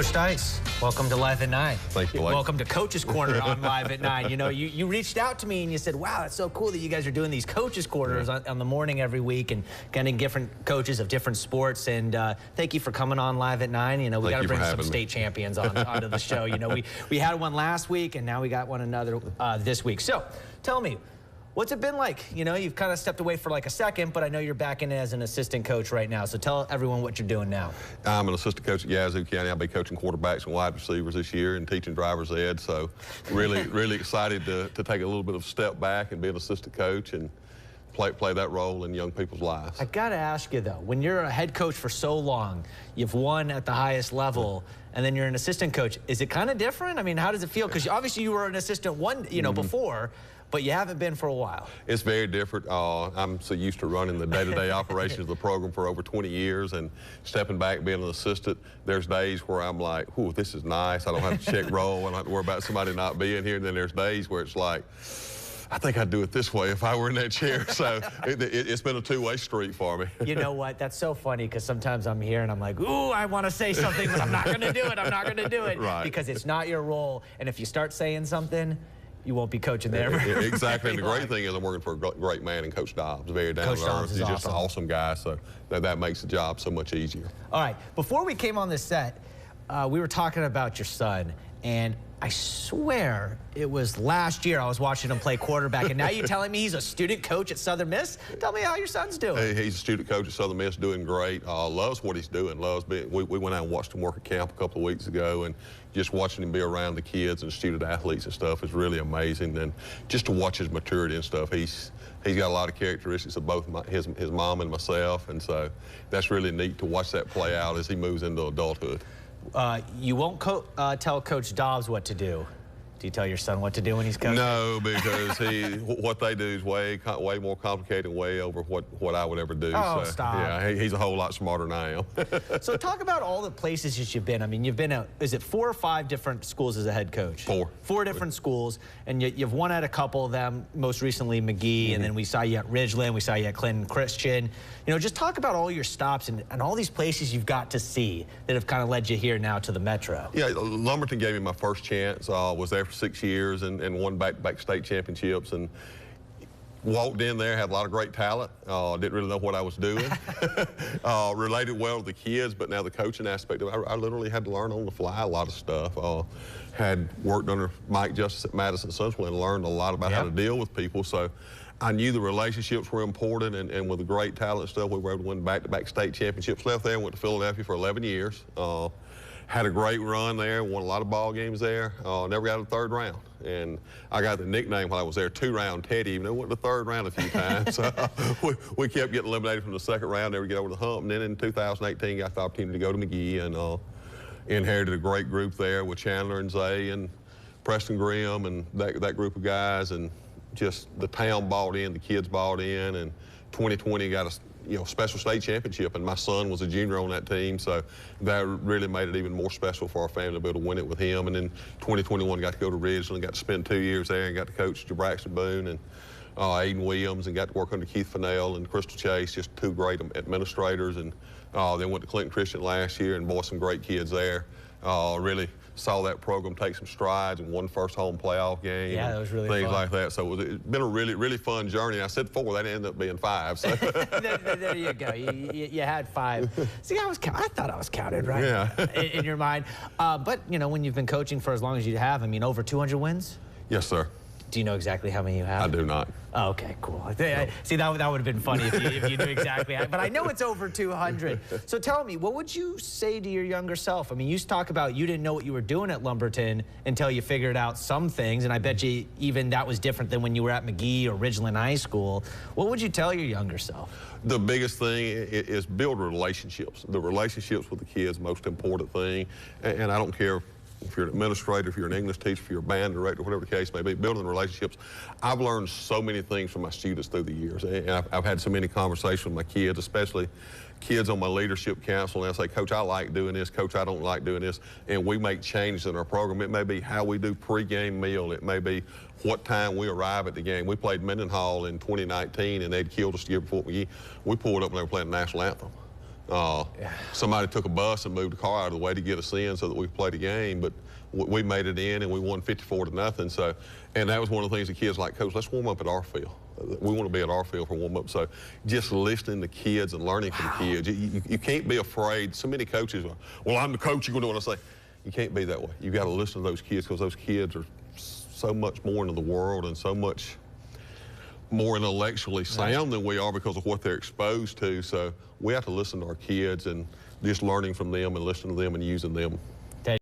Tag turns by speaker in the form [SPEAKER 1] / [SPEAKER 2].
[SPEAKER 1] Coach Dyess, welcome to Live at 9.
[SPEAKER 2] Thank you, Blake.
[SPEAKER 1] Welcome to Coach's Corner on Live at 9. You know, you reached out to me and you said, wow, it's so cool that you guys are doing these Coach's Corners on the morning every week and getting different coaches of different sports. And thank you for coming on Live at 9. You know, we got to bring some state champions onto the show. You know, we had one last week and now we got one another this week. So tell me, what's it been like? You know, you've kind of stepped away for like a second, but I know you're back in as an assistant coach right now. So tell everyone what you're doing now. I'm
[SPEAKER 2] an assistant coach at Yazoo County. I'll be coaching quarterbacks and wide receivers this year and teaching driver's ed. So really excited to take a little bit of a step back and be an assistant coach and play that role in young people's lives.
[SPEAKER 1] I got to ask you, though, when you're a head coach for so long, you've won at the highest level, and then you're an assistant coach, is it kind of different? I mean, how does it feel? Because obviously you were an assistant before, but you haven't been for a while.
[SPEAKER 2] It's very different. I'm so used to running the day-to-day operations of the program for over 20 years, and stepping back, being an assistant, there's days where I'm like, ooh, this is nice. I don't have to check roll. I don't have to worry about somebody not being here. And then there's days where it's like, I think I'd do it this way if I were in that chair. So it's been a two-way street for me.
[SPEAKER 1] You know what? That's so funny because sometimes I'm here and I'm like, ooh, I want to say something, but I'm not going to do it. I'm not going to do it.
[SPEAKER 2] Right.
[SPEAKER 1] Because it's not your role. And if you start saying something, you won't be coaching there.
[SPEAKER 2] Exactly. And the great thing is I'm working for a great man in Coach Dobbs. Very down to earth. He's just an awesome guy. So that makes the job so much easier.
[SPEAKER 1] All right. Before we came on this set, we were talking about your son. And I swear it was last year I was watching him play quarterback, and now you're telling me he's a student coach at Southern Miss? Tell me how your son's doing.
[SPEAKER 2] He's a student coach at Southern Miss, doing great. Loves what he's doing. Loves being. We went out and watched him work at camp a couple of weeks ago, and just watching him be around the kids and student athletes and stuff is really amazing. And just to watch his maturity and stuff, he's got a lot of characteristics of both his mom and myself, and so that's really neat to watch that play out as he moves into adulthood.
[SPEAKER 1] You won't tell Coach Dobbs what to do. Do you tell your son what to do when he's coaching?
[SPEAKER 2] No, because what they do is way more complicated and way over what I would ever do.
[SPEAKER 1] Oh,
[SPEAKER 2] so,
[SPEAKER 1] stop.
[SPEAKER 2] Yeah, he's a whole lot smarter than I am.
[SPEAKER 1] So talk about all the places that you've been. I mean, you've been at, is it 4 or 5 different schools as a head coach?
[SPEAKER 2] 4.
[SPEAKER 1] 4 different schools, and you've won at a couple of them, most recently McGee, and then we saw you at Ridgeland, we saw you at Clinton Christian. You know, just talk about all your stops and all these places you've got to see that have kind of led you here now to the Metro.
[SPEAKER 2] Yeah, Lumberton gave me my first chance. Was there for 6 years and won back-to-back state championships, and walked in there, had a lot of great talent. Didn't really know what I was doing. Related well to the kids, but now the coaching aspect of it, I literally had to learn on the fly a lot of stuff. Had worked under Mike Justice at Madison Sunswell and learned a lot about how to deal with people. So I knew the relationships were important, and with the great talent and stuff, we were able to win back-to-back state championships. Left there and went to Philadelphia for 11 years. Had a great run there, won a lot of ball games there. Never got to the 3rd round. And I got the nickname while I was there, 2-round Teddy, even though I went to the 3rd round a few times. We kept getting eliminated from the 2nd round, never get over the hump. And then in 2018, got the opportunity to go to McGee and inherited a great group there with Chandler and Zay and Preston Grimm and that group of guys. And just the town bought in, the kids bought in, and 2020 got a special state championship, and my son was a junior on that team, so that really made it even more special for our family to be able to win it with him. And then 2021 got to go to Ridgeland, got to spend 2 years there, and got to coach Braxton Boone and Aiden Williams, and got to work under Keith Fennell and Crystal Chase, just 2 great administrators. And then went to Clinton Christian last year, and boy, some great kids there. Really saw that program take some strides and won first home playoff game.
[SPEAKER 1] Yeah, that was really
[SPEAKER 2] things
[SPEAKER 1] fun.
[SPEAKER 2] like that. So it's been a really fun journey. And I said 4, that ended up being 5. So.
[SPEAKER 1] there you go. You had 5. See, I thought I was counted right.
[SPEAKER 2] Yeah.
[SPEAKER 1] in your mind. But you know, when you've been coaching for as long as you have, I mean, over 200 wins.
[SPEAKER 2] Yes, sir.
[SPEAKER 1] Do you know exactly how many you have?
[SPEAKER 2] I do not.
[SPEAKER 1] Oh, okay, cool. See, that would have been funny if you knew exactly. But I know it's over 200. So tell me, what would you say to your younger self? I mean, you talk about you didn't know what you were doing at Lumberton until you figured out some things, and I bet you even that was different than when you were at McGee or Ridgeland High School. What would you tell your younger self?
[SPEAKER 2] The biggest thing is build relationships. The relationships with the kids, most important thing. And I don't care if you're an administrator, if you're an English teacher, if you're a band director, whatever the case may be, building relationships. I've learned so many things from my students through the years. And I've had so many conversations with my kids, especially kids on my leadership council, and I say, Coach, I like doing this. Coach, I don't like doing this. And we make changes in our program. It may be how we do pregame meal. It may be what time we arrive at the game. We played Mendenhall in 2019, and they'd killed us the year before. We pulled up and they were playing the national anthem. Somebody took a bus and moved a car out of the way to get us in so that we could play the game, but we made it in and we won 54-0. So, and that was one of the things the kids like, Coach, let's warm up at our field. We want to be at our field for warm up. So just listening to kids and learning from kids. You can't be afraid. So many coaches are, well, I'm the coach, you're going to do what I say. You can't be that way. You got to listen to those kids because those kids are so much more into the world and so much more intellectually sound than we are because of what they're exposed to. So we have to listen to our kids and just learning from them and listening to them and using them.